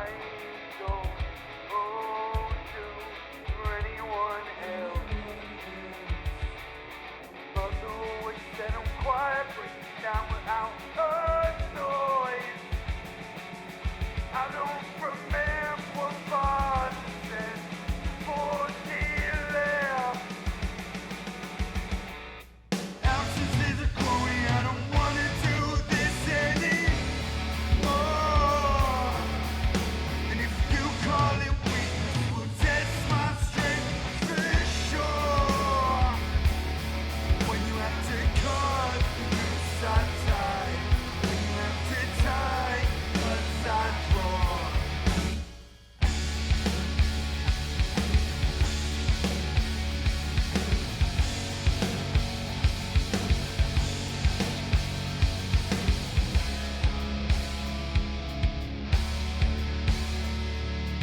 I don't owe to anyone else. Mother always said I'm quiet, breaking down without a noise. I don't remember what father said, for he left. Absence is a glory, I don't want to do this anymore. And if you call it weakness, we'll test my strength for sure. When you have to cut the noose I tie, when you have to tie cuts I draw.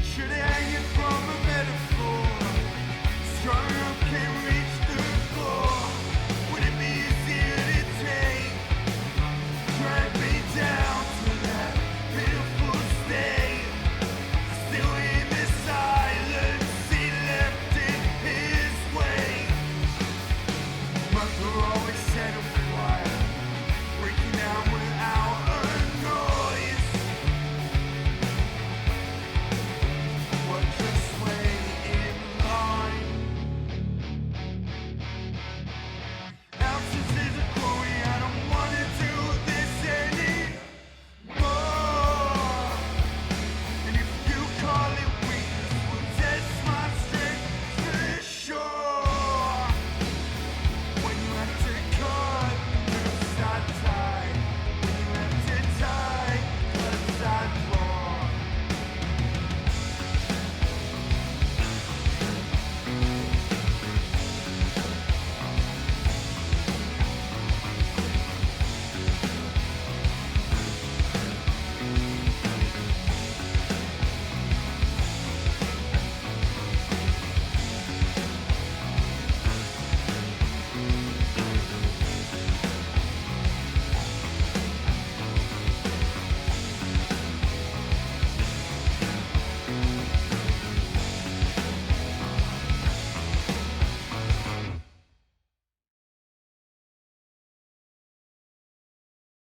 Should hang it from a metaphor. Strong enough can't reach the floor. Would it be easier to take? Drag me down to that pitiful state. Still in the silence he left in his wake. Mother always said I'm quiet, breaking down without a noise. What just wait in line? Absence is a glory, I don't want to do this anymore. And if you call it weakness, we'll test my strength for sure. When you have to cut, noose I tie. When you have to tie, cuts I draw.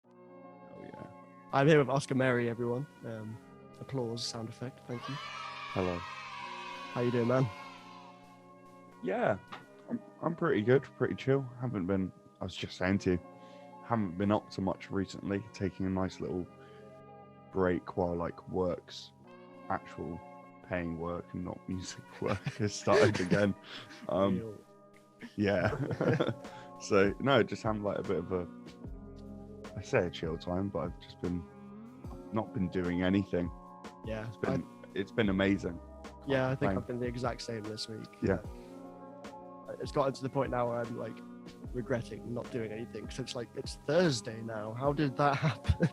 Oh yeah. I'm here with Oscar Mary, everyone. Applause sound effect, thank you. Hello. How you doing, man? Yeah, I'm pretty good, pretty chill. Haven't been. I was just saying to you, haven't been up to much recently. Taking a nice little break while like work's actual paying work and not music work has started again. Real. Yeah. So no, just having like a bit of a, I say a chill time, but I've not been doing anything. Yeah, It's been amazing. yeah, I think complain. I've been the exact same this week. Yeah. It's gotten to the point now where I'm like regretting not doing anything because it's like it's Thursday now. How did that happen?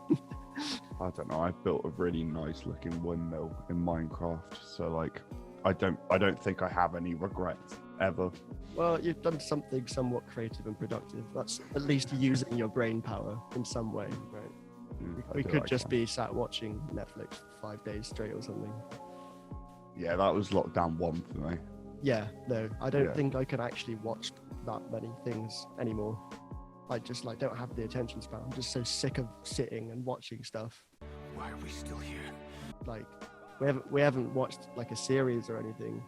I don't know. I built a really nice looking windmill in Minecraft, so like I don't think I have any regrets ever. Well, you've done something somewhat creative and productive. That's at least using your brain power in some way, right? I We do could like just that. be sat watching Netflix for 5 days straight or something. Yeah, that was lockdown 1 for me. Yeah, no, I don't Yeah. think I can actually watch that many things anymore. I just like don't have the attention span. I'm just so sick of sitting and watching stuff. Why are we still here? Like we haven't watched like a series or anything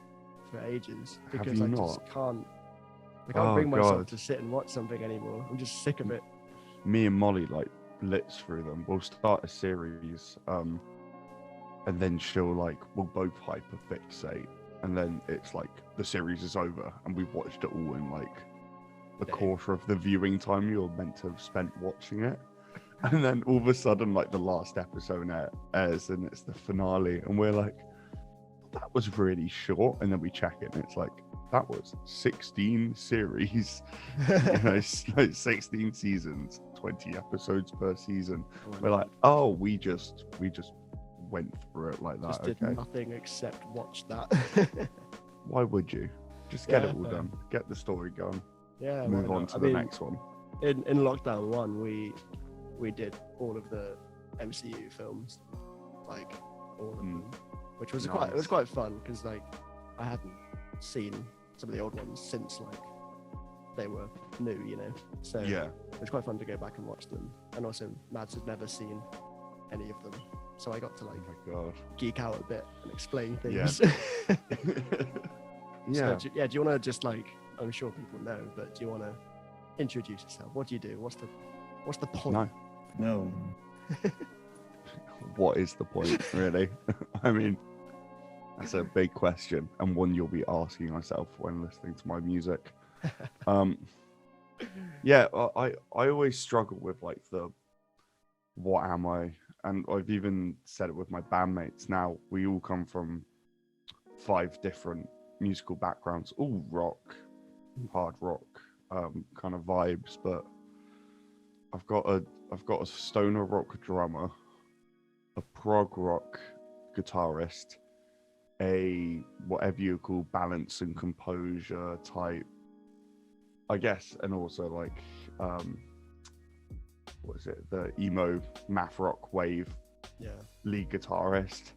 for ages Have because you I just not? can't Oh, bring myself God. to sit and watch something anymore. I'm just sick of it. Me and Molly like blitz through them. We'll start a series, and then we'll both hyperfixate, and then it's like the series is over and we've watched it all in like a Dang. quarter of the viewing time you're meant to have spent watching it. And then all of a sudden like the last episode airs and it's the finale and we're like, that was really short, and then we check it and it's like, that was 16 series. It's like 16 seasons, 20 episodes per season. We're like, oh, we just went through it like that. just did Okay, nothing except watch that. why would you just get Yeah, it all fair. done, get the story going, Yeah, move why on not? to I the mean, next one. in lockdown 1 we did all of the MCU films, like all of them. which was quite fun because like I hadn't seen some of the old ones since like they were new, you know. So Yeah. it was quite fun to go back and watch them. And also Mads had never seen any of them, so I got to like Oh my god. geek out a bit and explain Yeah. things. Yeah. So, do you want to just like, I'm sure people know, but do you want to introduce yourself? What do you do? What's the point? No. No. What is the point, really? I mean, that's a big question, and one you'll be asking yourself when listening to my music. Yeah, I always struggle with like the what am I? And I've even said it with my bandmates now. We all come from 5 different musical backgrounds, all rock, hard rock kind of vibes, but I've got a stoner rock drummer, a prog rock guitarist, a whatever you call balance and composure type, I guess, and also like what is it, the emo math rock wave Yeah. lead guitarist,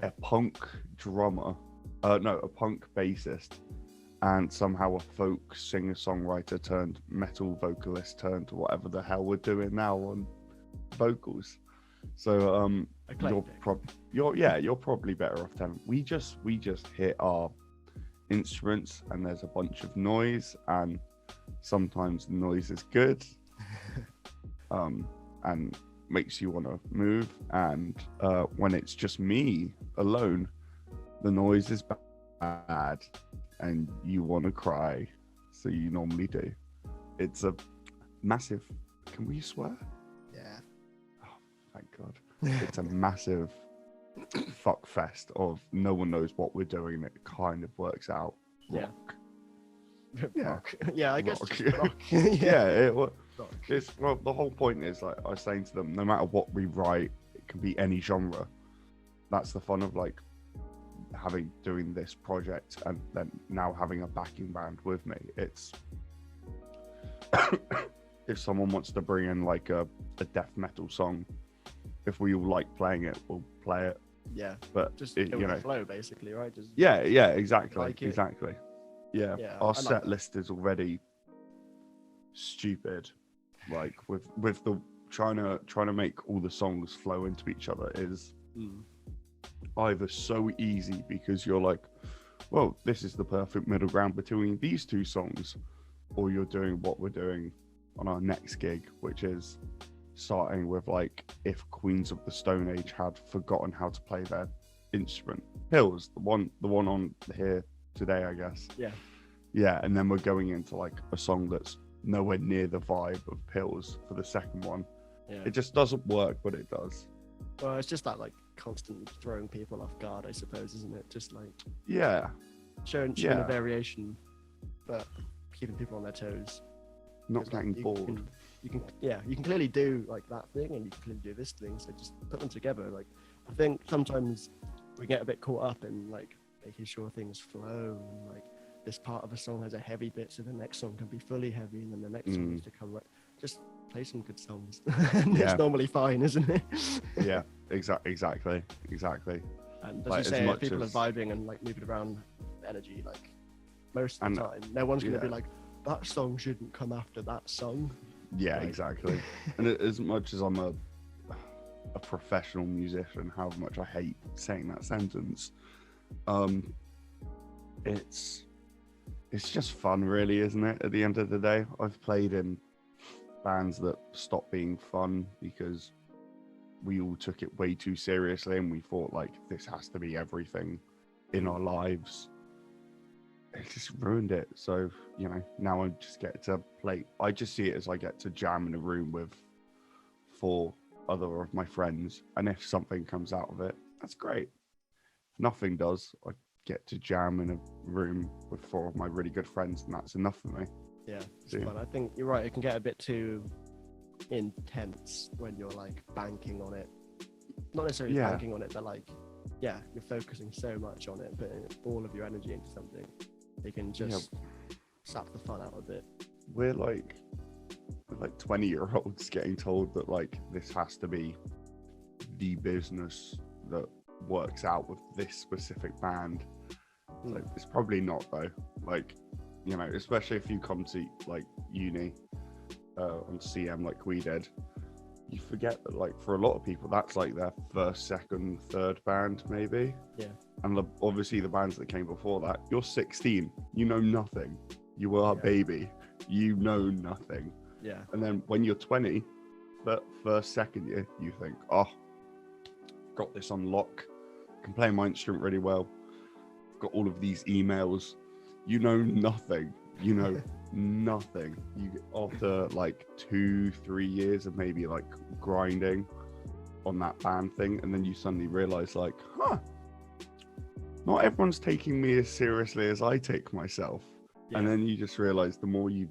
a punk drummer, a punk bassist, and somehow a folk singer-songwriter turned metal vocalist turned whatever the hell we're doing now on vocals. So you're probably better off telling. We just hit our instruments and there's a bunch of noise, and sometimes the noise is good and makes you want to move, and when it's just me alone, the noise is bad and you want to cry, so you normally do. It's a massive, can we swear? Yeah. Oh, thank god. It's a massive fuck fest of no one knows what we're doing. It kind of works out. Yeah. Rock. Yeah. Rock. Yeah, I guess Rock. just rock. Yeah, Rock. it's, well, the whole point is, like I was saying to them, no matter what we write, it can be any genre. That's the fun of like doing this project, and then now having a backing band with me. It's if someone wants to bring in like a death metal song, if we all like playing it, we'll play it. Yeah. But Just it, go you with know, the flow, basically, right? Just yeah, exactly, like it. exactly. Yeah, Yeah, I our like set that. list is already stupid. Like with the trying to make all the songs flow into each other is either so easy because you're like, well, this is the perfect middle ground between these 2 songs, or you're doing what we're doing on our next gig, which is starting with like if Queens of the Stone Age had forgotten how to play their instrument. Hills, the one on here today, I guess. Yeah, and then we're going into like a song that's nowhere near the vibe of Pills for the second one. Yeah. It just doesn't work, but it does. Well, it's just that like constant throwing people off guard, I suppose, isn't it? Just like Yeah, showing Yeah. a variation, but keeping people on their toes. not 'Cause, like, getting bored. You can clearly do like that thing, and you can clearly do this thing. So just put them together. Like I think sometimes we get a bit caught up in like making sure things flow, and like this part of a song has a heavy bit, so the next song can be fully heavy, and then the next song needs to come right. Just play some good songs, and Yeah. it's normally fine, isn't it? Yeah, exactly. And as Like, you as say, if much people as- are vibing and like moving around energy, like most of the And- time, no one's gonna be yeah. like, that song shouldn't come after that song. Yeah, Like- exactly. And as much as I'm a professional musician, how much I hate saying that sentence, it's just fun, really, isn't it? At the end of the day, I've played in bands that stopped being fun because we all took it way too seriously, and we thought like this has to be everything in our lives. It just ruined it. So, you know, now I just get to play. I just see it as I get to jam in a room with 4 other of my friends, and if something comes out of it, that's great. If nothing does, I get to jam in a room with 4 of my really good friends, and that's enough for me. Yeah, it's Yeah. fun. I think you're right. It can get a bit too intense when you're like banking on it. Not necessarily Yeah. banking on it, but like, yeah, you're focusing so much on it, putting all of your energy into something. It can just sap the fun out of it. We're like 20-year-olds getting told that like this has to be the business that works out with this specific band. Like, it's probably not though. Like, you know, especially if you come to like uni on CM like we did, you forget that like for a lot of people that's like their first, second, third band maybe. Yeah. And obviously the bands that came before that, you're 16, you know nothing. You are a baby, you know nothing. Yeah. And then when you're 20, that first, second year, you think, oh, got this on lock, can play my instrument really well, got all of these emails. You know nothing. You know nothing. You after like 2-3 years of maybe like grinding on that band thing, and then you suddenly realize like, not everyone's taking me as seriously as I take myself. And then you just realize the more you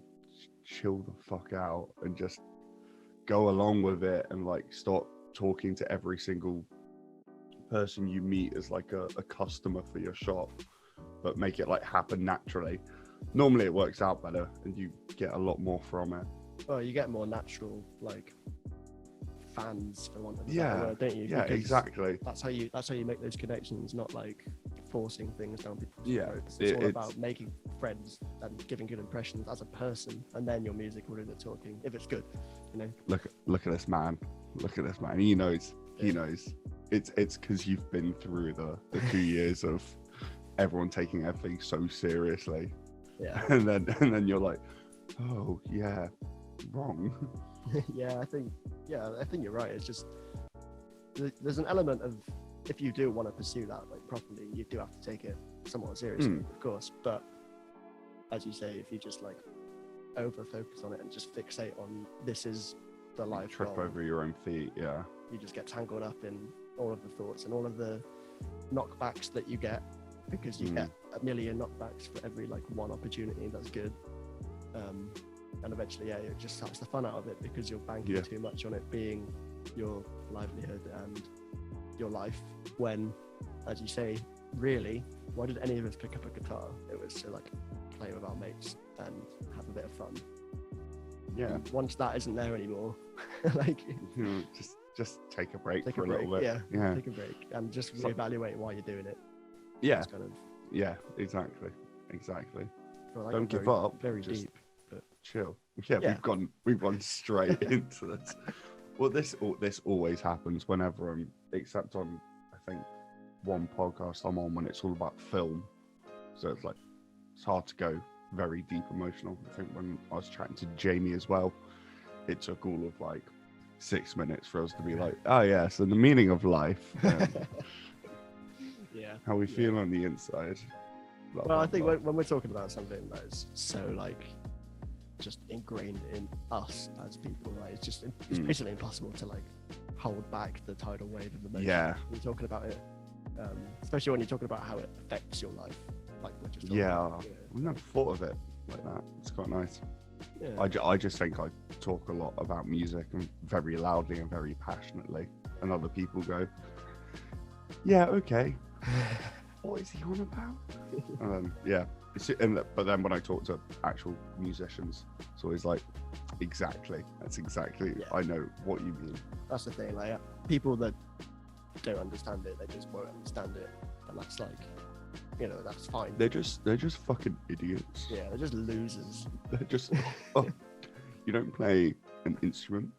chill the fuck out and just go along with it and like start talking to every single person you meet as like a customer for your shop, but make it like happen naturally. Normally it works out better and you get a lot more from it. Well, you get more natural like fans, for want of a better word, don't you? Yeah, Because exactly. That's how you make those connections, not like forcing things down people's throats. It's all about making friends and giving good impressions as a person, and then your music will do the talking if it's good, you know. Look at this man. Look at this man. He knows. He knows. It's because you've been through the 2 years of everyone taking everything so seriously. Yeah. And then you're like, oh yeah, wrong. I think you're right. It's just there's an element of, if you do want to pursue that like properly, you do have to take it somewhat seriously, of course. But as you say, if you just like over focus on it and just fixate on this is the life Trip goal, over your own feet. Yeah. you just get tangled up in all of the thoughts and all of the knockbacks that you get, because you get a million knockbacks for every like one opportunity that's good. And eventually, it just sucks the fun out of it because you're banking too much on it being your livelihood and your life. When, as you say, really, why did any of us pick up a guitar? It was to like play with our mates and have a bit of fun. Yeah. And once that isn't there anymore, like just take a break take for a a break. little bit. Yeah. Take a break and just reevaluate why you're doing it. Yeah. It's kind of, Yeah. Exactly. well, Don't give up. Very just deep. But chill. Yeah. We've gone straight into this. Well, this always happens whenever except on, I think, one podcast I'm on when it's all about film. So it's like, it's hard to go very deep emotional. I think when I was chatting to Jamie as well, it took all of like 6 minutes for us to be like, oh yeah, so the meaning of life. How we feel on the inside. Blah, well, blah, I think blah. when we're talking about something that is so like just ingrained in us as people, right? It's basically impossible to like hold back the tidal wave of emotion. Yeah. When you're talking about it, especially when you're talking about how it affects your life, like we're just talking about, We've never thought of it like that. It's quite nice. Yeah. I just think I talk a lot about music and very loudly and very passionately, and other people go, yeah, okay. What is he on about? And then, but then when I talk to actual musicians, it's always like, that's exactly, I know what you mean. That's the thing, like people that don't understand it, they just won't understand it, and that's like, you know, that's fine. They're just fucking idiots. Yeah, they're just losers. They're just, you don't play an instrument?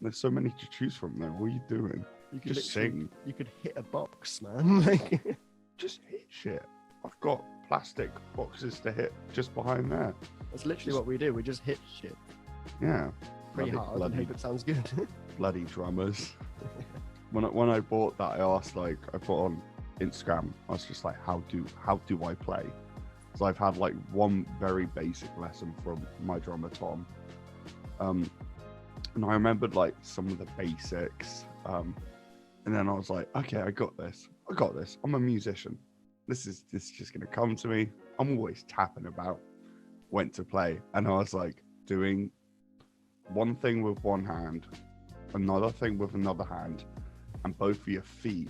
There's so many to choose from there. What are you doing? You could Just sing. You could hit a box, man. Like, just hit shit. I've got plastic boxes to hit just behind there. that's literally what we do. We just hit shit Yeah. pretty hard and hope it sounds good. Bloody drummers. When I bought that, I put on Instagram, I was just like, how do I play? So I've had like one very basic lesson from my drummer Tom, and I remembered like some of the basics, and then I was like, okay, I got this. I'm a musician. This is just gonna come to me. I'm always tapping about when to play, and I was like doing one thing with one hand, another thing with another hand, and both of your feet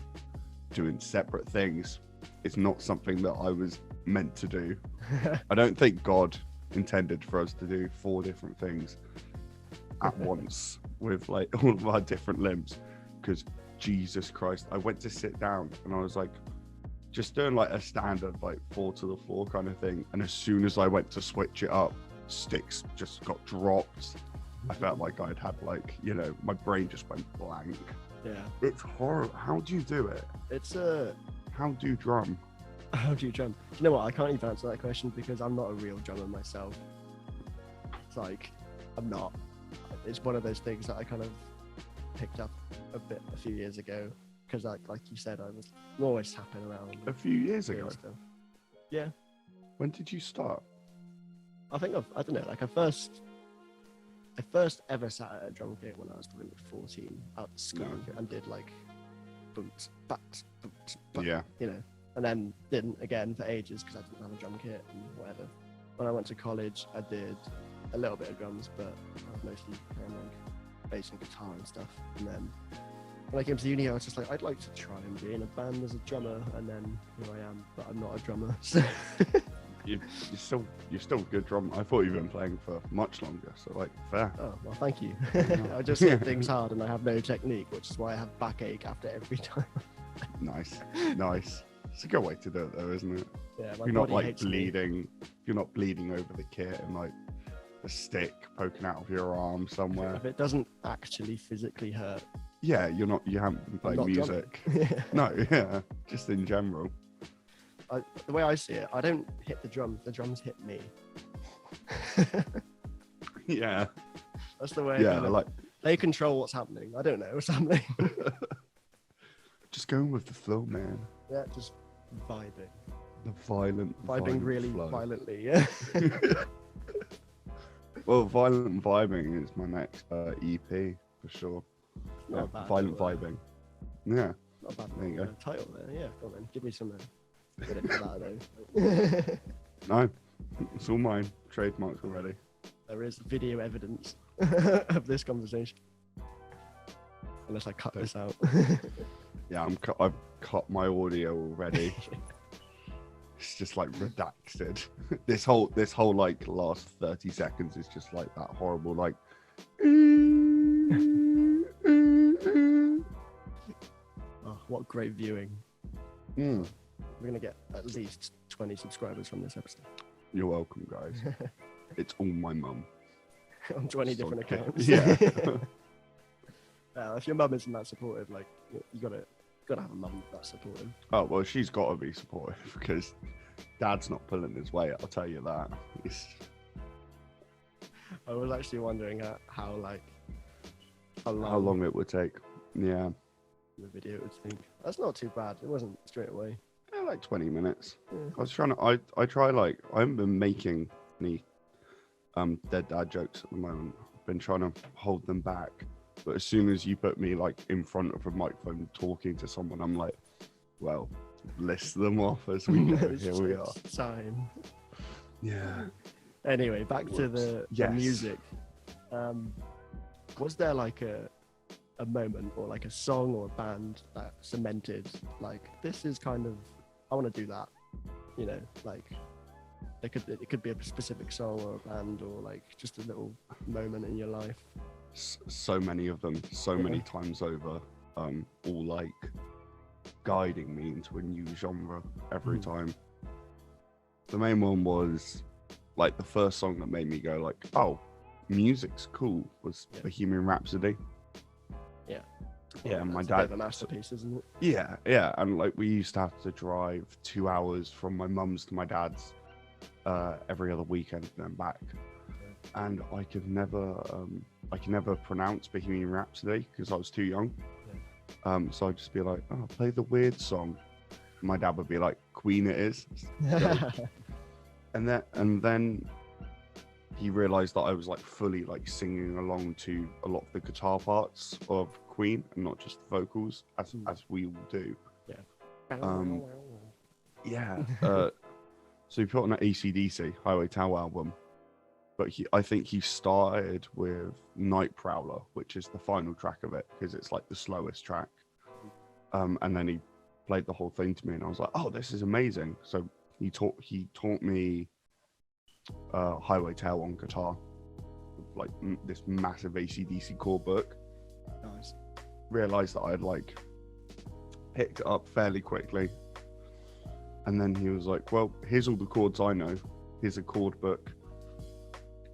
doing separate things. It's not something that I was meant to do. I don't think God intended for us to do 4 different things at once with like all of our different limbs, because Jesus Christ. I went to sit down and I was like, just doing like a standard like 4 to the floor kind of thing. And as soon as I went to switch it up, sticks just got dropped. I felt like I'd had like, you know, my brain just went blank. Yeah. It's horrible. How do you do it? It's How do you drum? How do you drum? You know what? I can't even answer that question because I'm not a real drummer myself. It's like, I'm not. It's one of those things that I kind of picked up a few years ago because, like you said, I was always tapping around. A few years doing ago? stuff. Yeah. When did you start? I think I don't know. Like I first ever sat at a drum kit when I was probably 14 out of school and did like boots, bats, Yeah. you know, and then didn't again for ages because I didn't have a drum kit and whatever. When I went to college, I did a little bit of drums, but I was mostly playing like bass and guitar and stuff. And then when I came to uni, I was just like, I'd like to try and be in a band as a drummer, and then here I am, but I'm not a drummer. So You're still a good drummer. I thought you've been playing for much longer, so like fair. oh well, thank you. I just hit things hard and I have no technique, which is why I have backache after every time. Nice. It's a good way to do it though, isn't it? Yeah, my You're not body like hates me. bleeding. You're not bleeding over the kit and like a stick poking out of your arm somewhere. If it doesn't actually physically hurt, Yeah, you haven't been I'm playing not music. drumming. No, yeah, just in general. The way I see it, I don't hit the drums hit me. Yeah, That's the way. yeah, kind of- like they control what's happening. I don't know what's happening. just going with the flow, man. Yeah, just vibing. The violent Really flow. violently, yeah. Well, violent vibing is my next EP for sure. Not Yeah, bad, violent but, vibing. Yeah, Not bad. There you go. Title there, yeah. Go on then. Give me some credit for that though. no, it's all mine. Trademarks already. There is video evidence of this conversation. Unless I cut this out. Yeah, I've cut my audio already. It's just like redacted. This whole like last 30 seconds is just like that horrible like. Oh, what great viewing. Mm. We're going to get at least 20 subscribers from this episode. You're welcome, guys. It's all my mum. On 20 Just different on- accounts. Yeah. If your mum isn't that supportive, like, you gotta have a mum that's supportive. Oh well, she's got to be supportive because Dad's not pulling his weight. I'll tell you that. I was actually wondering how How long it would take? Yeah, the video would think. That's not too bad. It wasn't straight away. yeah, like 20 minutes. Yeah. I was trying to. I try like I haven't been making any dead dad jokes at the moment. I've been trying to hold them back. But as soon as you put me like in front of a microphone talking to someone, I'm like, well, list them off as we go. It's Here we are. time. Yeah. Anyway, back to Whoops. the Yes. music. Was there like a moment or like a song or a band that cemented like this is kind of I want to do that? You know, like it could be a specific song or a band or like just a little moment in your life. So many of them, so many times over, all like guiding me into a new genre every time. The main one was like the first song that made me go like, oh, music's cool was Bohemian Rhapsody. Yeah, my That's a dad. bit of a masterpiece, isn't it? Yeah, and like we used to have to drive 2 hours from my mum's to my dad's every other weekend and then back. And I could never pronounce Bohemian Rhapsody because I was too young. So I'd just be like, oh, play the weird song. My dad would be like, Queen it is. And then he realized that I was like fully like singing along to a lot of the guitar parts of Queen and not just the vocals as we all do. Yeah. So he put on an AC/DC Highway Tower album. But I think he started with Night Prowler, which is the final track of it, because it's like the slowest track. And then he played the whole thing to me, and I was like, "Oh, this is amazing!" So he taught me Highway Tale on guitar, like this massive AC/DC chord book. Nice. Realized that I had like picked it up fairly quickly. And then he was like, well, here's all the chords I know. Here's a chord book.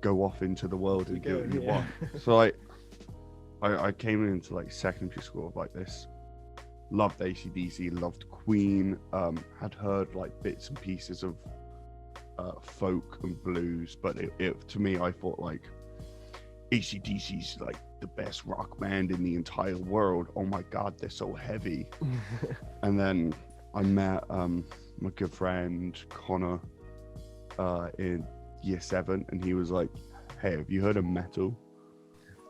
Go off into the world and do what you want. So I came into like secondary school like this. Loved AC/DC, loved Queen. Had heard like bits and pieces of folk and blues, but it to me, I thought like AC/DC's like the best rock band in the entire world. Oh my god, they're so heavy. And then I met my good friend Connor in year 7, and he was like, hey, have you heard of metal?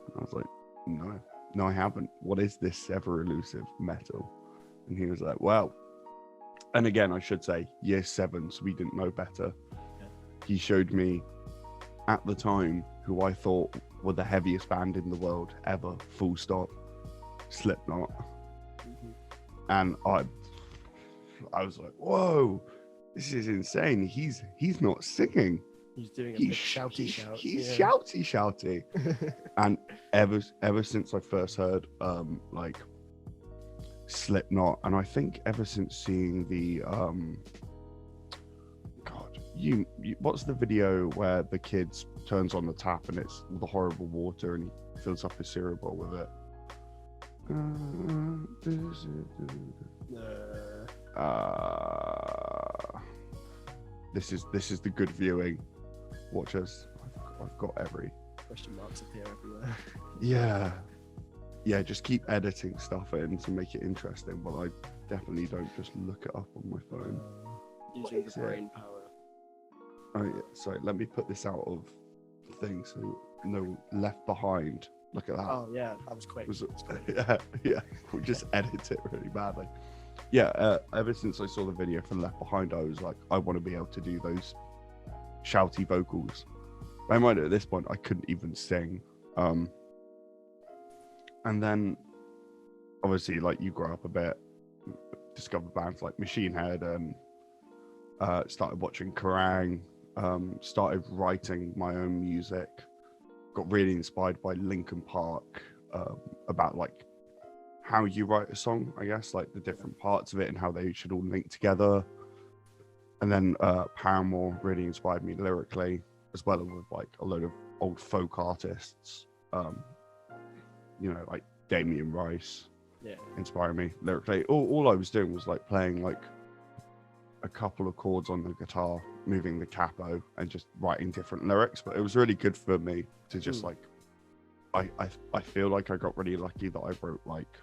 And I was like, no, I haven't. What is this ever elusive metal? And he was like, well, and again, I should say year 7, so we didn't know better. Yeah. He showed me at the time who I thought were the heaviest band in the world ever, full stop, Slipknot. Mm-hmm. And I was like, whoa, this is insane. He's not singing. He's doing a big shouty shout. He's shouty. And ever since I first heard like Slipknot, and I think ever since seeing the God, you what's the video where the kid turns on the tap and it's the horrible water and he fills up his cereal bowl with it? This is the good viewing. Watch us. I've got every question marks appear everywhere. Yeah, just keep editing stuff in to make it interesting, but I definitely don't just look it up on my phone. Using the brain power. Oh yeah, sorry, let me put this out of things so no Left Behind. Look at that. Oh yeah, that was quick. Yeah, we'll just edit it really badly. Yeah, ever since I saw the video for Left Behind, I was like, I want to be able to do those shouty vocals. I might at this point I couldn't even sing. And then obviously like you grow up a bit, discovered bands like Machine Head, and started watching Kerrang, started writing my own music, got really inspired by Linkin Park, about like how you write a song, I guess, like the different parts of it and how they should all link together. And then Paramore really inspired me lyrically, as well as with like a load of old folk artists, you know, like Damien Rice, inspired me lyrically. All I was doing was like playing like a couple of chords on the guitar, moving the capo, and just writing different lyrics. But it was really good for me to just like, I feel like I got really lucky that I wrote like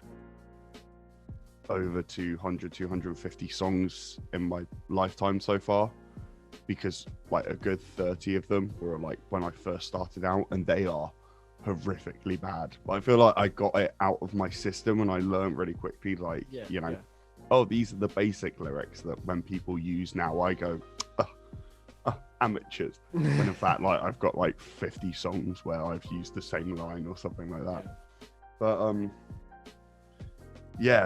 over 250 songs in my lifetime so far, because like a good 30 of them were like when I first started out, and they are horrifically bad. But I feel like I got it out of my system and I learned really quickly, like, oh, these are the basic lyrics that when people use now, I go, amateurs. When in fact, like, I've got like 50 songs where I've used the same line or something like that. But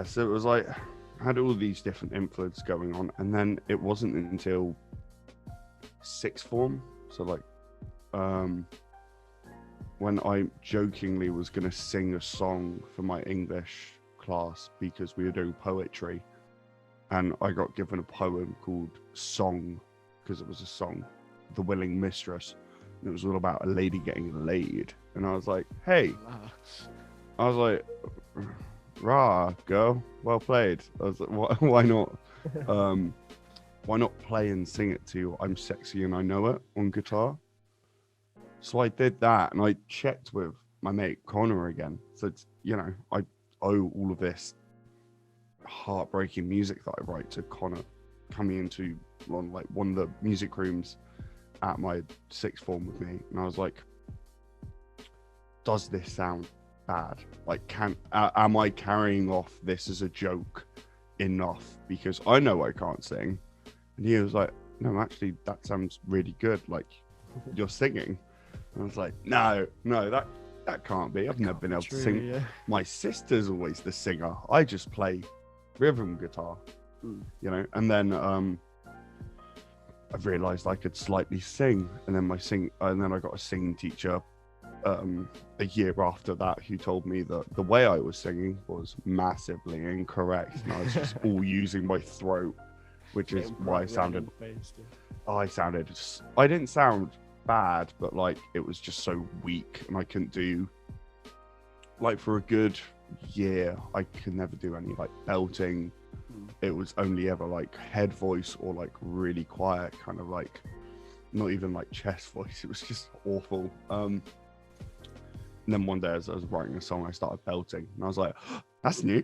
so it was like, I had all these different influences going on, and then it wasn't until sixth form, so like when I jokingly was going to sing a song for my English class because we were doing poetry, and I got given a poem called Song, because it was a song, The Willing Mistress, and it was all about a lady getting laid. And I was like, hey, I was like, rah, girl, well played. I was like, why not? Why not play and sing it to I'm Sexy and I Know It on guitar? So I did that, and I checked with my mate Connor again. So it's, you know, I owe all of this heartbreaking music that I write to Connor coming into like one of the music rooms at my sixth form with me. And I was like, does this sound bad? Like, am I carrying off this as a joke enough? Because I know I can't sing. And he was like, no, actually, that sounds really good. Like, you're singing. And I was like, no, that can't be. I've never been able to sing. Yeah. My sister's always the singer. I just play rhythm guitar, you know. And then I've realized I could slightly sing. And then I got a singing teacher a year after that who told me that the way I was singing was massively incorrect, and I was just all using my throat, which is why I sounded. I didn't sound bad, but like it was just so weak, and I couldn't do like for a good year. I could never do any like belting. It was only ever like head voice or like really quiet, kind of like not even like chest voice. It was just awful. And then one day as I was writing a song, I started belting, and I was like, oh, that's new,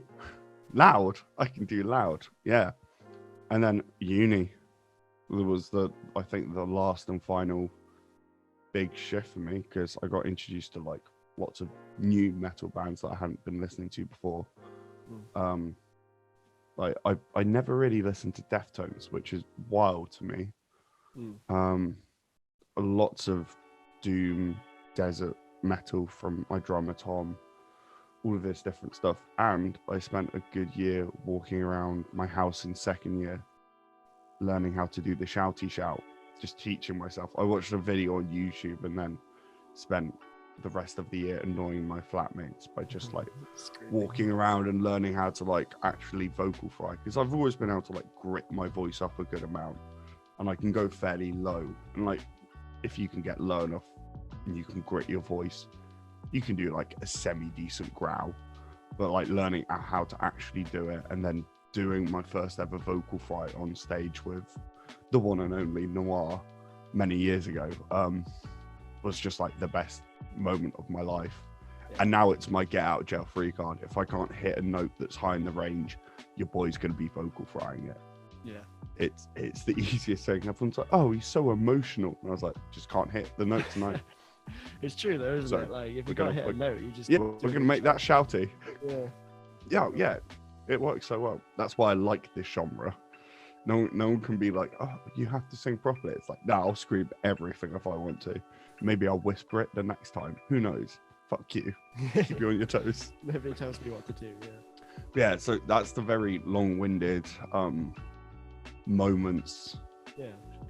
loud. I can do loud, yeah. And then uni was I think the last and final big shift for me, because I got introduced to like lots of new metal bands that I hadn't been listening to before. Like I never really listened to Deftones, which is wild to me. Lots of doom, desert metal from my drummer Tom, all of this different stuff. And I spent a good year walking around my house in second year learning how to do the shouty shout, just teaching myself. I watched a video on YouTube and then spent the rest of the year annoying my flatmates by just like walking around and learning how to like actually vocal fry, because I've always been able to like grit my voice up a good amount, and I can go fairly low, and like if you can get low enough and you can grit your voice, you can do like a semi-decent growl. But like learning how to actually do it, and then doing my first ever vocal fry on stage with the one and only Noir many years ago was just like the best moment of my life. And now it's my get out of jail free card. If I can't hit a note that's high in the range, your boy's going to be vocal frying it. It's the easiest thing. Everyone's like, oh, he's so emotional, and I was like, just can't hit the note tonight. It's true though, isn't it? Like if you can't hit a note, you just we're gonna make that shouty. Yeah. It works so well. That's why I like this genre. No one can be like, oh, you have to sing properly. It's like, no, I'll scream everything if I want to. Maybe I'll whisper it the next time. Who knows? Fuck you. Keep you on your toes. Nobody tells me what to do. Yeah. So that's the very long-winded moments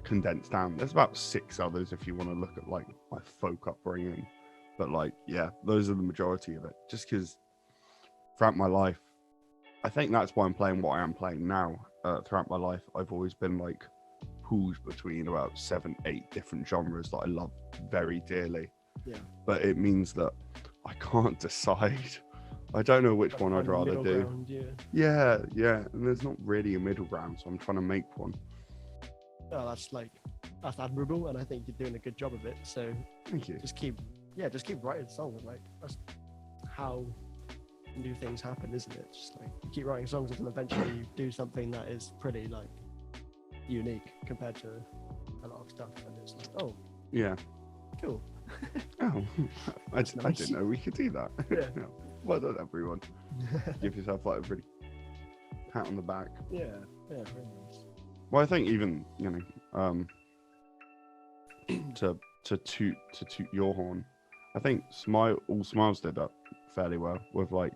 condensed down. There's about 6 others if you want to look at like my folk upbringing, but like those are the majority of it. Just because throughout my life, I think that's why I'm playing what I am playing now. Throughout my life, I've always been like pooled between about 7-8 different genres that I love very dearly. But it means that I can't decide. I don't know which one I'd rather do. Ground, And there's not really a middle ground, so I'm trying to make one. Oh, that's admirable, and I think you're doing a good job of it. So thank you. Just keep writing songs. Like that's how new things happen, isn't it? Just like you keep writing songs until eventually you do something that is pretty like unique compared to a lot of stuff, and it's like, oh yeah, cool. Oh, I didn't know we could do that. Yeah. Well done, everyone. Give yourself like a really pat on the back. Yeah, very nice. Well, I think even to toot your horn, I think All Smiles did that fairly well with like,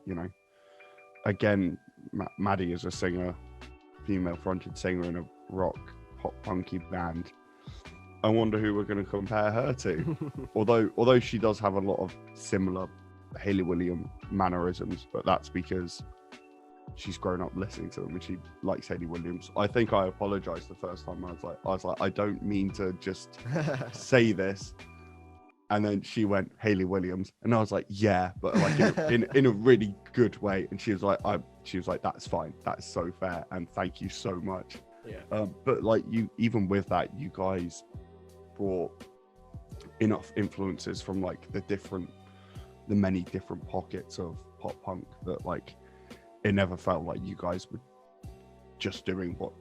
again, Maddie is a singer, female fronted singer in a rock pop punky band. I wonder who we're going to compare her to. although she does have a lot of similar Hayley Williams mannerisms, but that's because she's grown up listening to them and she likes Hayley Williams. I think I apologized the first time. I was like, I don't mean to just say this. And then she went Hayley Williams, and I was like, yeah, but like in a really good way. And she was like, that's fine, that's so fair, and thank you so much. Yeah. But like even with that, you guys brought enough influences from like the many different pockets of pop punk that like it never felt like you guys were just doing what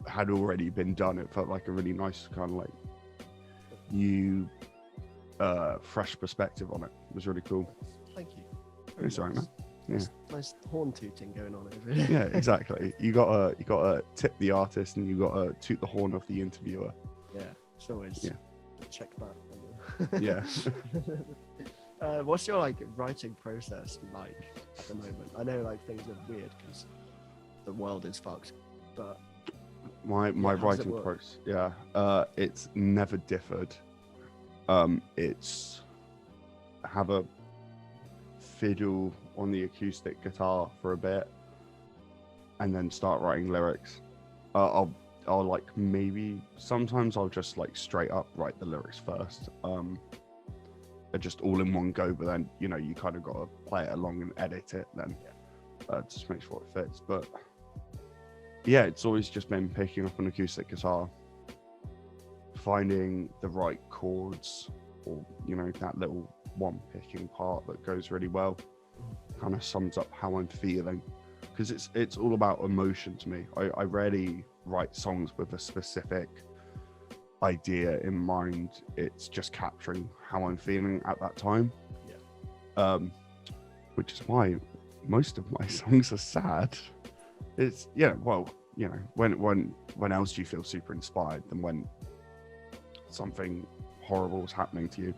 had already been done. It felt like a really nice kind of like new fresh perspective on it. It was really cool. Thank you. It's alright, man. Yeah. Nice horn tooting going on over here. Yeah, exactly. You gotta tip the artist, and you gotta toot the horn of the interviewer. Yeah, it's always check that. Yeah. What's your like writing process like at the moment? I know like things are weird because the world is fucked, but my writing process, it's never differed. It's have a fiddle on the acoustic guitar for a bit, and then start writing lyrics. I'll like, maybe sometimes I'll just like straight up write the lyrics first, just all in one go. But then you kind of got to play it along and edit it then, just make sure it fits. But yeah, it's always just been picking up an acoustic guitar, finding the right chords, or that little one picking part that goes really well, kind of sums up how I'm feeling, because it's all about emotion to me. I rarely write songs with a specific idea in mind. It's just capturing how I'm feeling at that time, which is why most of my songs are sad. It's when else do you feel super inspired than when something horrible is happening to you?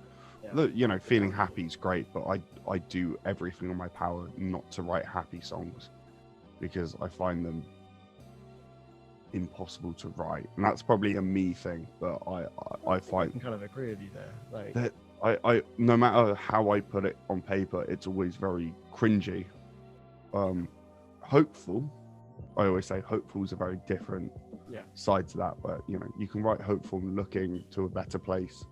Feeling happy is great, but I do everything in my power not to write happy songs, because I find them impossible to write, and that's probably a me thing. But I find, I kind of agree with you there. Like that I no matter how I put it on paper, it's always very cringy. Hopeful, I always say hopeful is a very different side to that, where you can write hopeful looking to a better place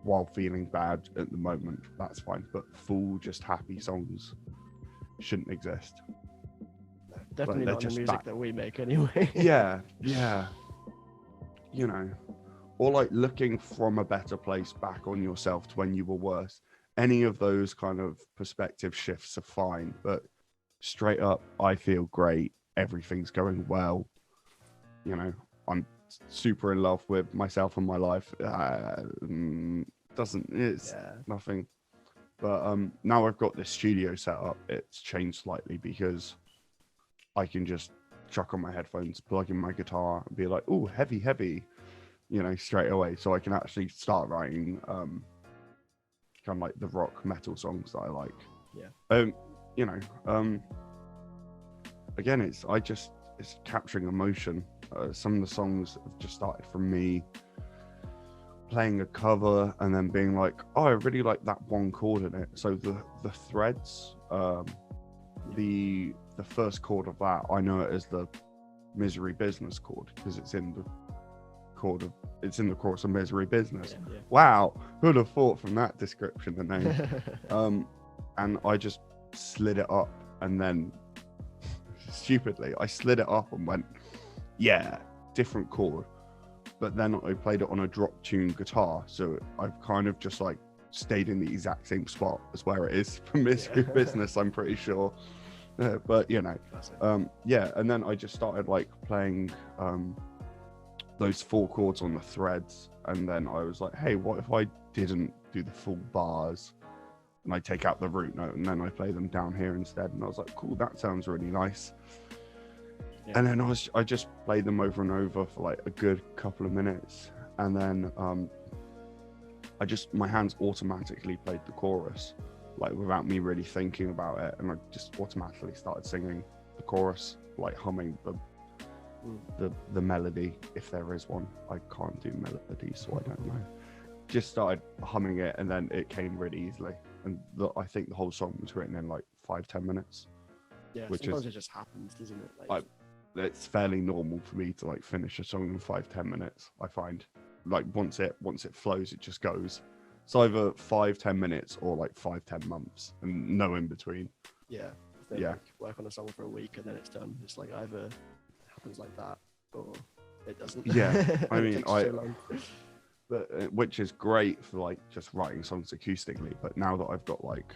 while feeling bad at the moment. That's fine, but full just happy songs shouldn't exist. Definitely not the music that we make anyway. yeah or like looking from a better place back on yourself to when you were worse. Any of those kind of perspective shifts are fine, but straight up, I feel great, everything's going well, I'm super in love with myself and my life. It's nothing. But now I've got this studio set up, it's changed slightly, because I can just chuck on my headphones, plug in my guitar, and be like, oh, heavy, straight away. So I can actually start writing kind of like the rock metal songs that I like. Again, it's capturing emotion. Some of the songs have just started from me playing a cover and then being like, oh, I really like that one chord in it. So the threads, the first chord of that, I know it as the Misery Business chord, because it's in the chorus of Misery Business. Wow, who'd have thought from that description, the name. And I just slid it up, and then stupidly I slid it up and went, different chord. But then I played it on a drop tune guitar, so I've kind of just like stayed in the exact same spot as where it is for Misery Business, I'm pretty sure. But and then I just started like playing those 4 chords on the threads, and then I was like, hey, what if I didn't do the full bars and I take out the root note and then I play them down here instead? And I was like, cool, that sounds really nice. And then I just played them over and over for like a good couple of minutes, and then my hands automatically played the chorus, like without me really thinking about it, and I just automatically started singing the chorus, like humming the melody, if there is one. I can't do melodies, so I don't know. Just started humming it, and then it came really easily, and I think the whole song was written in like 5-10 minutes. Which sometimes it just happens, doesn't it? It's fairly normal for me to like finish a song in 5-10 minutes. I find like once it flows, it just goes. It's either 5-10 minutes or like 5-10 months, and no in between. Like, work on a song for a week and then it's done. It's like either it happens like that or it doesn't. I mean, but which is great for like just writing songs acoustically. But now that I've got like,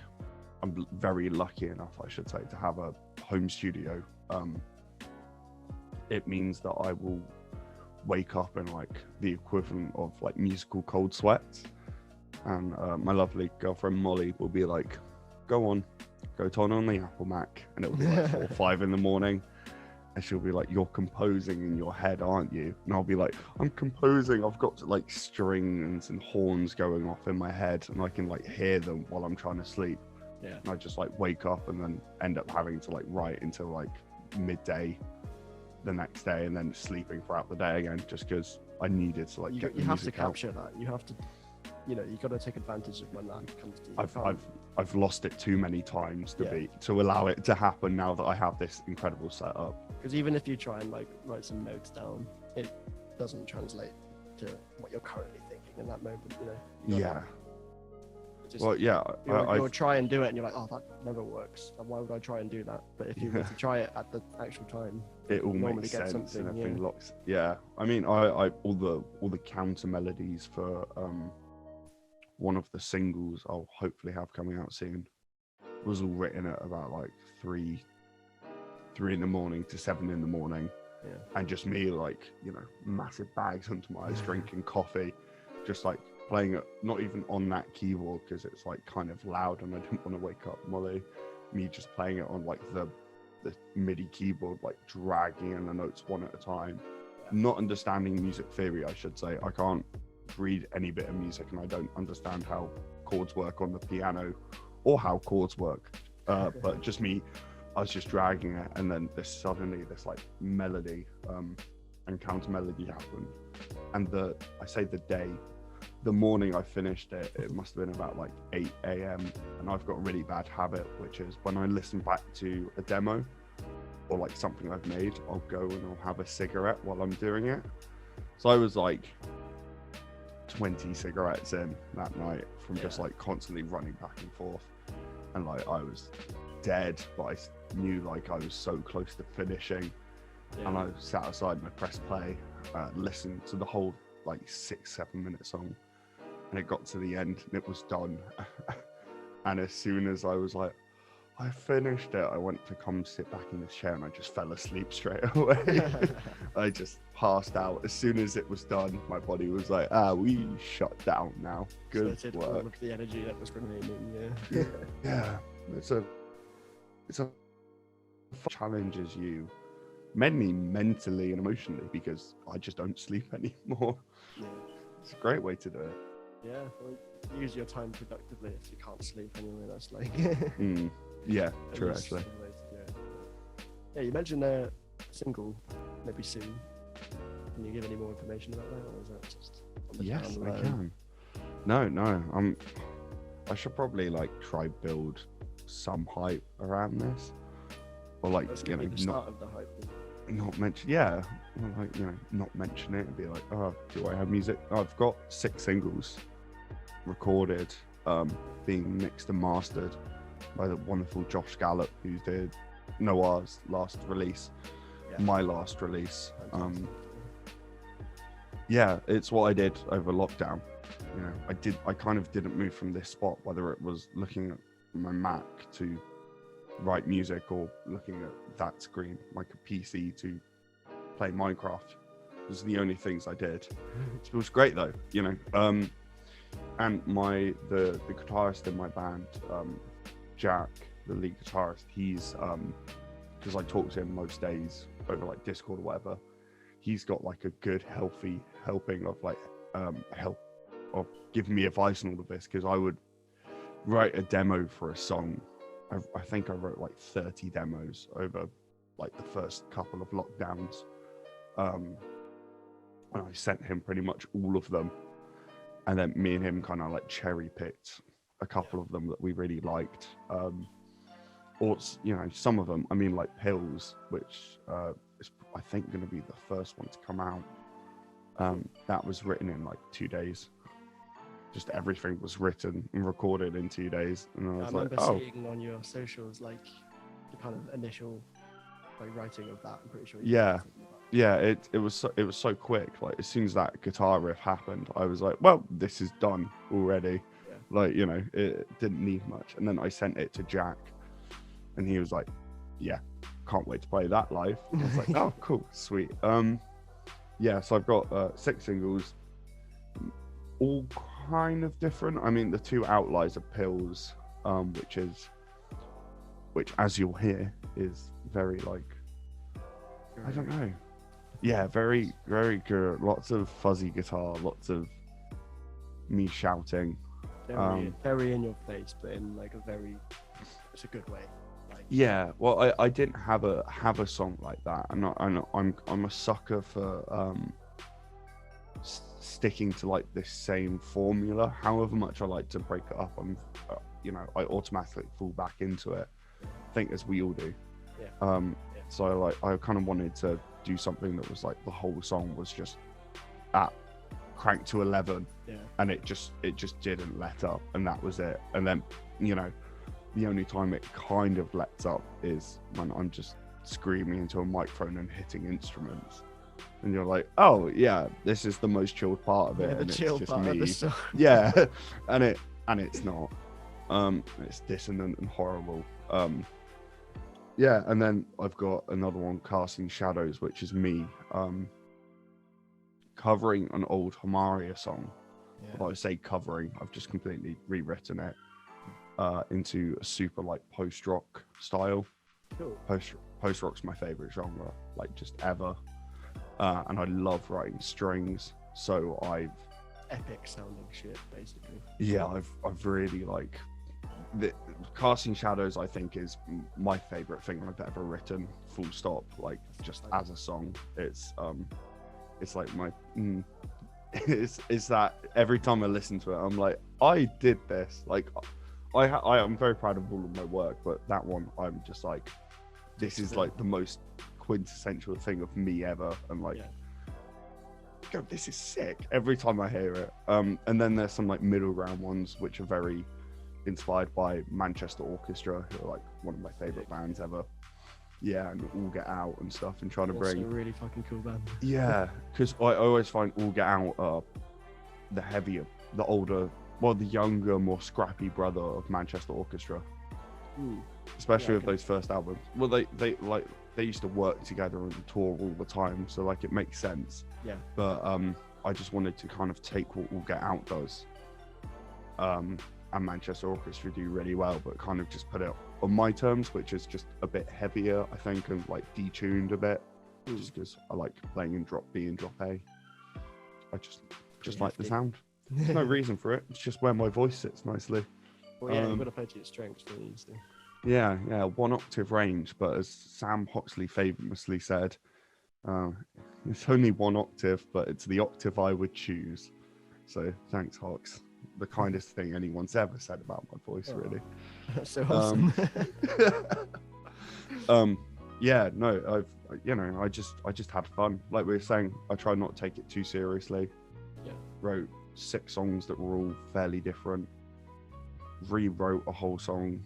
I'm very lucky enough, I should say, to have a home studio. It means that I will wake up in like the equivalent of like musical cold sweats, and my lovely girlfriend Molly will be like, go turn on the Apple Mac, and it'll be like 4 or 5 in the morning, and she'll be like, you're composing in your head, aren't you? And I'll be like, I'm composing, I've got like strings and horns going off in my head, and I can like hear them while I'm trying to sleep. And I just like wake up and then end up having to like write until like midday the next day, and then sleeping throughout the day again, just because I needed to like you have to capture that. You have to you got to take advantage of when that comes to you. I've lost it too many times to allow it to happen now that I have this incredible setup. Because even if you try and like write some notes down, it doesn't translate to what you're currently thinking in that moment. Yeah. Just, Well, yeah. You'll try and do it, and you're like, oh, that never works. Why would I try and do that? But if you were to try it at the actual time, it all normally makes get sense and something, everything locks. Yeah. I mean, I all the counter melodies for one of the singles I'll hopefully have coming out soon was all written at about like 3 in the morning to 7 in the morning. Yeah. And just me, like, massive bags under my eyes, drinking coffee, just like playing it, not even on that keyboard because it's like kind of loud and I didn't want to wake up Molly. Me just playing it on like the MIDI keyboard, like dragging in the notes one at a time. Not understanding music theory, I should say. I can't read any bit of music and I don't understand how chords work on the piano or how chords work. But just me, I was just dragging it, and then suddenly this like melody and counter melody happened. And the morning I finished it, it must have been about like 8 a.m. And I've got a really bad habit, which is when I listen back to a demo or like something I've made, I'll go and I'll have a cigarette while I'm doing it. So I was like 20 cigarettes in that night from just like constantly running back and forth. And like I was dead, but I knew like I was so close to finishing. And I sat outside and I pressed play, listened to the whole like 6-7 minute song, and it got to the end and it was done. And as soon as I was like, I finished it, I went to come sit back in the chair and I just fell asleep straight away. I just passed out as soon as it was done. My body was like, we shut down now. Good work. All of the energy that was remaining. Yeah. It's a challenges you mainly mentally and emotionally because I just don't sleep anymore. Yeah. It's a great way to do it. Yeah, well, use your time productively if you can't sleep anyway. That's like yeah, true actually. Yeah, you mentioned a single maybe soon. Can you give any more information about that, or is that just on the Yes, down I low? can. No, I should probably like try build some hype around this, or like That's gonna be the start of the hype. not mention not mention it and be like, oh, do I have music? I've got 6 singles recorded, being mixed and mastered by the wonderful Josh Gallop, who did Noah's last release, my last release. It's what I did over lockdown. I kind of didn't move from this spot, whether it was looking at my Mac to write music or looking at that screen like a PC to play Minecraft. Those are the only things I did. It was great though, and the guitarist in my band, Jack, the lead guitarist, he's because I talk to him most days over like Discord or whatever, he's got like a good healthy helping of like help of giving me advice on all of this, because I would write a demo for a song. I think I wrote like 30 demos over like the first couple of lockdowns, and I sent him pretty much all of them, and then me and him kind of like cherry picked a couple of them that we really liked, or some of them, I mean, like Pills, which is I think going to be the first one to come out. That was written in like 2 days. Just everything was written and recorded in 2 days, and I was like, remember seeing on your socials like the kind of initial like writing of that. I'm pretty sure. It was so quick. Like as soon as that guitar riff happened, I was like, well, this is done already. Like it didn't need much. And then I sent it to Jack, and he was like, yeah, can't wait to play that live. I was like, oh, cool, sweet. So I've got 6 singles, all kind of different. I mean, the 2 outliers are Pills, which as you'll hear is very like, I don't know. Yeah, very, very good. Lots of fuzzy guitar, lots of me shouting. Very in your face, but in like it's a good way. Yeah, well, I didn't have a song like that, and I'm a sucker for sticking to like this same formula. However much I like to break it up, I'm I automatically fall back into it. I think as we all do. Yeah. So I kind of wanted to do something that was like the whole song was just at crank to 11, and it just didn't let up, and that was it. And then the only time it kind of lets up is when I'm just screaming into a microphone and hitting instruments, and you're like, oh yeah, this is the most chilled part of it, the and chill it's just part me. of the song. Yeah. and it's not. It's dissonant and horrible. Yeah, and then I've got another one, Casting Shadows, which is me covering an old Homaria song. Well, I say covering, I've just completely rewritten it into a super like post-rock style. Cool. Post-rock's my favorite genre, like just ever. And I love writing strings, so I've Epic sounding shit, basically. yeah, I've really like the Casting Shadows, I think, is my favorite thing I've ever written, full stop. Like just as a song, it's like my it's that every time I listen to it, I'm like, I did this. Like I am very proud of all of my work, but that one, I'm just like, this is like the most quintessential thing of me ever. And like, go, this is sick every time I hear it. And then there's some like middle ground ones which are very inspired by Manchester Orchestra, who are like one of my favorite bands ever. Yeah, and All Get Out and stuff, and trying to bring a really fucking cool band. Yeah, because I always find All Get Out the heavier, the older, well, the younger, more scrappy brother of Manchester Orchestra. Especially with those first albums. Well, they used to work together and tour all the time, so like it makes sense. Yeah. But I just wanted to kind of take what All Get Out does, and Manchester Orchestra do really well, but kind of just put it on my terms, which is just a bit heavier, I think, and like detuned a bit, just because I like playing in drop B and drop A. I just like the sound. There's no reason for it. It's just where my voice sits nicely. Well, yeah, you've got to play to your strengths, don't you? So. Yeah, 1 octave range, but as Sam Hoxley famously said, it's only 1 octave, but it's the octave I would choose. So thanks, Hox. The kindest thing anyone's ever said about my voice, really. That's so awesome. Yeah, no, I just had fun. Like we were saying, I tried not to take it too seriously. Yeah. Wrote 6 songs that were all fairly different. Rewrote a whole song.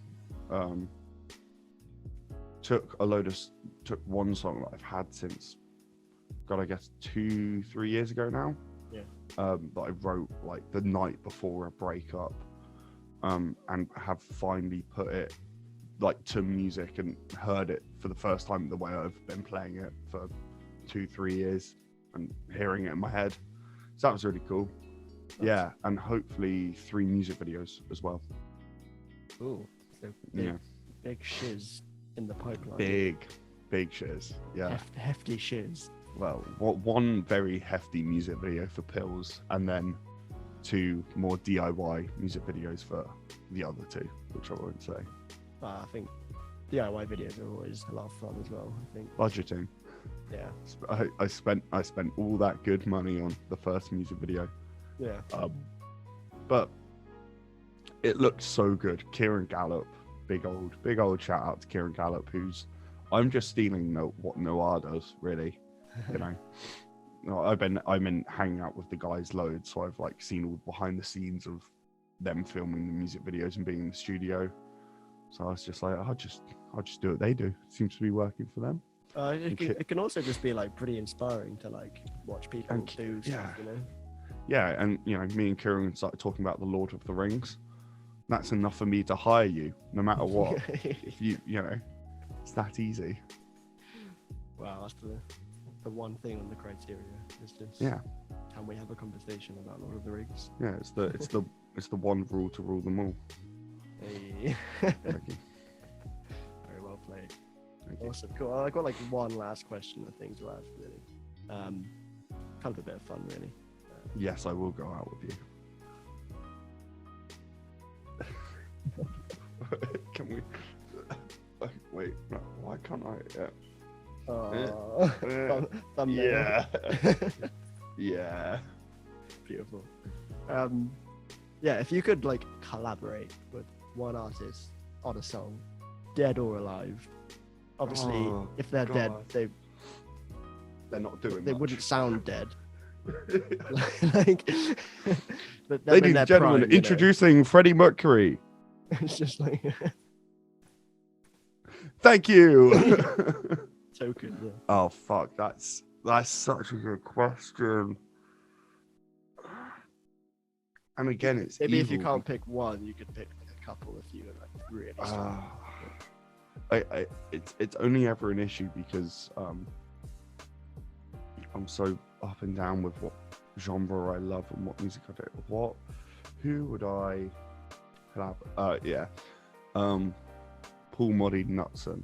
Took one song that I've had since, God, I guess 2-3 years ago now. Yeah. That I wrote like the night before a breakup, and have finally put it like to music and heard it for the first time the way I've been playing it for 2-3 years and hearing it in my head. So that was really cool. Yeah, and hopefully 3 music videos as well. Ooh, so big shiz in the pipeline. Big shiz. Yeah. Hefty shiz. Well, one very hefty music video for Pills, and then 2 more DIY music videos for the other 2, which I won't say. I think DIY videos are always a lot of fun as well. I think Budgeting. Yeah. I spent all that good money on the first music video. Yeah. But it looked so good. Kieran Gallop, big old shout out to Kieran Gallop, who's, I'm just stealing what Noir does, really. I've been hanging out with the guys loads, so I've like seen all behind the scenes of them filming the music videos and being in the studio. So I was just like, I'll just do what they do. It seems to be working for them. It can also just be like pretty inspiring to like watch people do stuff, Yeah, and me and Kieran started talking about the Lord of the Rings. That's enough for me to hire you, no matter what. If it's that easy. Wow, that's the one thing on the criteria. It's just can we have a conversation about Lord of the Rings? Yeah, it's the one rule to rule them all. Hey. Thank you. Very well played. Thank you. Awesome, cool. I got like one last question I think to ask, really. Kind of a bit of fun, really. Yes, I will go out with you. Can we? Wait, no, why can't I? Thumbnail. Yeah. Beautiful. Yeah, if you could like collaborate with one artist on a song, dead or alive, obviously Oh, if they're dead, God. they not doing they much. wouldn't sound dead. Like, but them in Ladies their and gentlemen, prime, you know. introducing Freddie Mercury. It's just like Thank you. token. Yeah. Oh fuck, that's such a good question. And again, it's Maybe if you evil can't pick one, you could pick a couple if you were like really strong. it's only ever an issue because I'm so up and down with what genre I love and what music I do. Who would I have? Paul Moddy Knutson,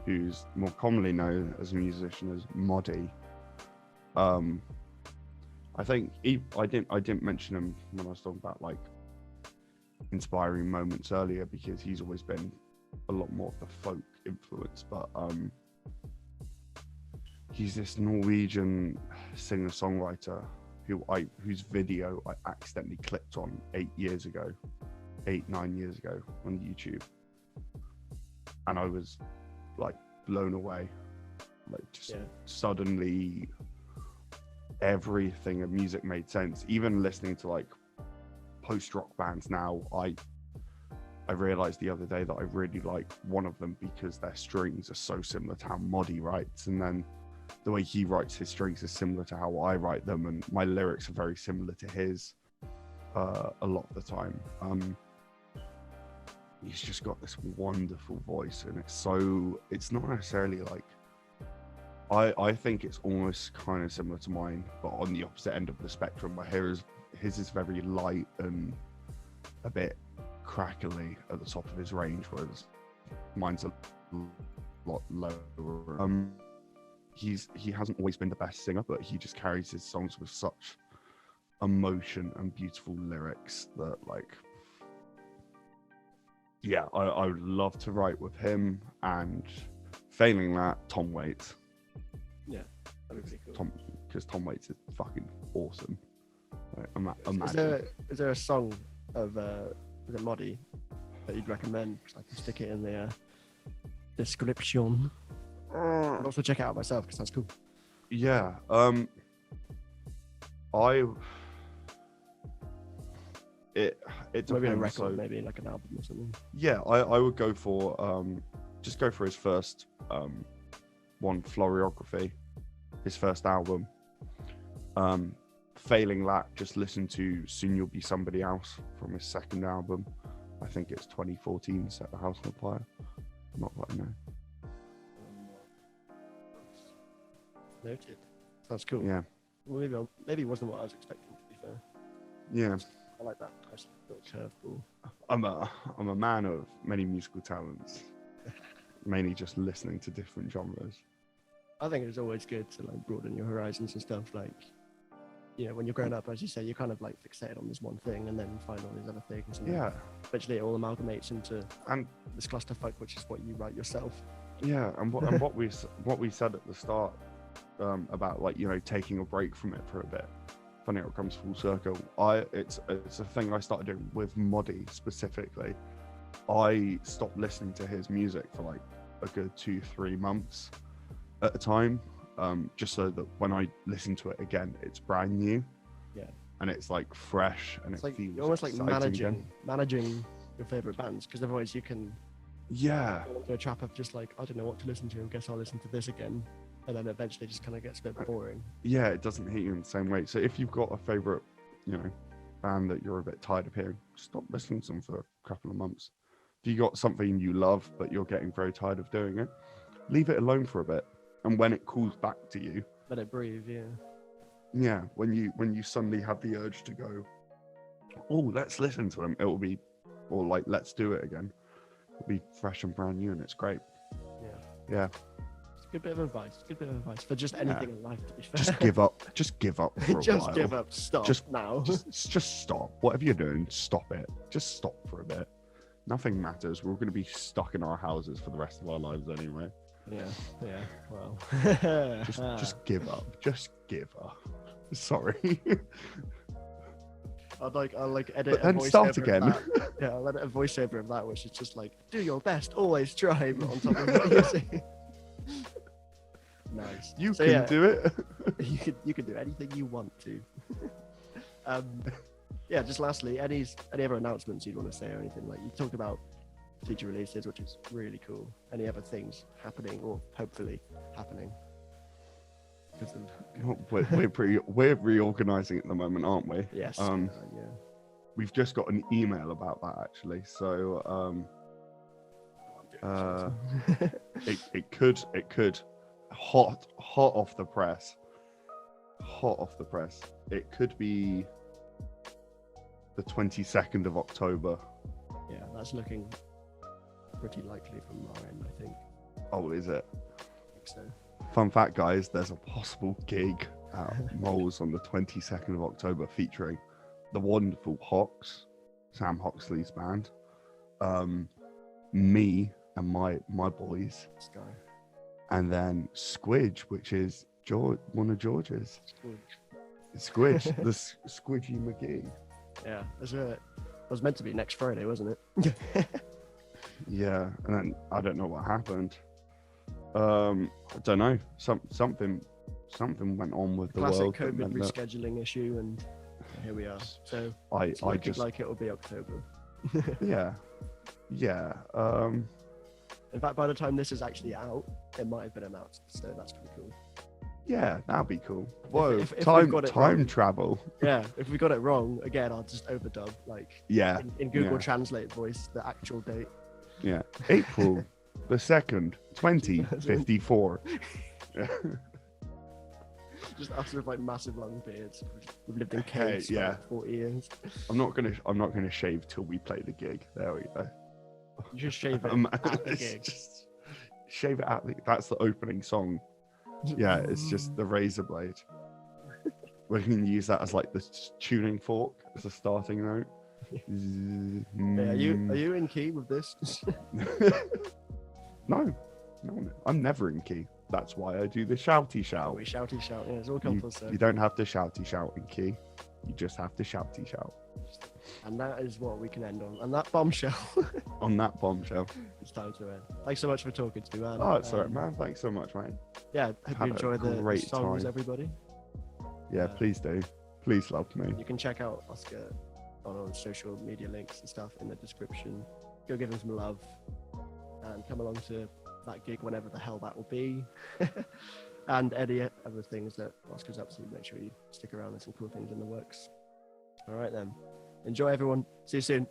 who's more commonly known as a musician as Moddy. I think I didn't mention him when I was talking about like inspiring moments earlier because he's always been a lot more of the folk influence, but he's this Norwegian singer-songwriter whose video I accidentally clicked on 9 years ago on YouTube, and I was like blown away, like just suddenly everything of music made sense. Even listening to like post-rock bands now, I realized the other day that I really like one of them because their strings are so similar to how Moddy writes, and then the way he writes his strings is similar to how I write them, and my lyrics are very similar to his a lot of the time. He's just got this wonderful voice, and it's not necessarily like I think it's almost kind of similar to mine, but on the opposite end of the spectrum, where his is very light and a bit crackly at the top of his range, whereas mine's a lot lower. He hasn't always been the best singer, but he just carries his songs with such emotion and beautiful lyrics that, like, yeah, I would love to write with him. And failing that, Tom Waits. Yeah, that'd be pretty cool. Because Tom Waits is fucking awesome. Like, Is there a song of is it Moddy that you'd recommend? I can stick it in the description. I'd also check it out myself because that's cool. Yeah. It Maybe a depends, record, maybe like an album or something. Yeah, I would go for just go for his first one, Floriography, his first album. Failing that, just listen to Soon You'll Be Somebody Else from his second album. I think it's 2014, Set the House on Fire. Not that I know. Noted. Sounds cool. Yeah. Well, maybe it wasn't what I was expecting, to be fair. Yeah. I like that. Nice little curveball. I'm a man of many musical talents. Mainly just listening to different genres. I think it's always good to like broaden your horizons and stuff. Like, you know, when you're growing up, as you say, you're kind of like fixated on this one thing, and then you find all these other things. And Yeah. eventually, it all amalgamates into And this clusterfuck, which is what you write yourself. yeah, and what we said at the start about, like, you know, taking a break from it for a bit. Funny how it comes full circle. It's a thing I started doing with Moddy specifically. I stopped listening to his music for like a good 2-3 months at a time, just so that when I listen to it again, it's brand new. Yeah. And it's like fresh, and It's it like feels you're almost like exciting managing your favorite bands, because otherwise you can Yeah. go into a trap of just like, I don't know what to listen to. I guess I'll listen to this again, and then eventually it just kind of gets a bit boring. Yeah, it doesn't hit you in the same way. So if you've got a favorite, you know, band that you're a bit tired of hearing, stop listening to them for a couple of months. If you got something you love but you're getting very tired of doing it, leave it alone for a bit. And when it calls back to you, Let it breathe. yeah, when you suddenly have the urge to go, oh, let's listen to them, it will be, or like, let's do it again. It'll be fresh and brand new, and it's great. Yeah. It's a good bit of advice. Good bit of advice for just anything in life, to be fair. Just give up. Just give up for a Just while. give up. Stop now. Just stop. Whatever you're doing, stop it. Just stop for a bit. Nothing matters. We're going to be stuck in our houses for the rest of our lives anyway. Yeah. Well. Just give up. Just give up. Sorry. I'll edit But a then voiceover start of again. that. Yeah, I'll edit a voiceover of that, which is just like, do your best, always try, but on top of what you're saying. Nice. You So, can yeah, do it. you can do anything you want to. Yeah, just lastly, any other announcements you'd want to say or anything? Like, you talked about future releases, which is really cool. Any other things happening or hopefully happening? Because of We're reorganizing at the moment, aren't we? yes, yeah. We've just got an email about that actually. So it could hot off the press. It could be the 22nd of October. Yeah, that's looking pretty likely from our end, I think. Oh, is it? I think so. Fun fact, guys, there's a possible gig at Moles on the 22nd of October featuring the wonderful Hox, Sam Hoxley's band, me and my boys, Sky. and then Squidge, which is one of George's. Cool. Squidge, the Squidgy McGee. Yeah, it was meant to be next Friday, wasn't it? Yeah, and then I don't know what happened. I don't know. Something went on with the Classic world. that COVID meant that rescheduling issue, and here we are. So I it's looking just like it'll be October. yeah. In fact, by the time this is actually out, it might have been announced. So that's pretty cool. Yeah, that'd be cool. Whoa, if we've time got it time wrong. travel. Yeah, if we got it wrong, again, I'll just overdub Yeah, in Google yeah. Translate voice the actual date. Yeah, April the 2nd, 2054. Yeah. Just us with massive long beards. We've lived in Hey, caves yeah. for 40 years. I'm not gonna shave till we play the gig. There we go. You just shave it at the gig. Just shave it at that's the opening song. Yeah, it's just the razor blade. We can use that as the tuning fork as a starting note. Yeah, are you in key with this? No, I'm never in key. That's why I do the shouty shout. We shouty shout. Yeah, it's all come full circle. You don't have to shouty shout in key. You just have to shouty shout. And that is what we can end on. And that bombshell. On that bombshell. It's time to end. Thanks so much for talking to me, man. Oh, it's alright, man. Thanks so much, mate. Yeah, hope Had you a enjoy the great songs, time. everybody. Yeah, please do. Please love me. You can check out Oscar on all the social media links and stuff in the description. Go give him some love and come along to that gig whenever the hell that will be. And any other things that Oscar's up to, make sure you stick around. There's some cool things in the works. All right then. Enjoy, everyone. See you soon.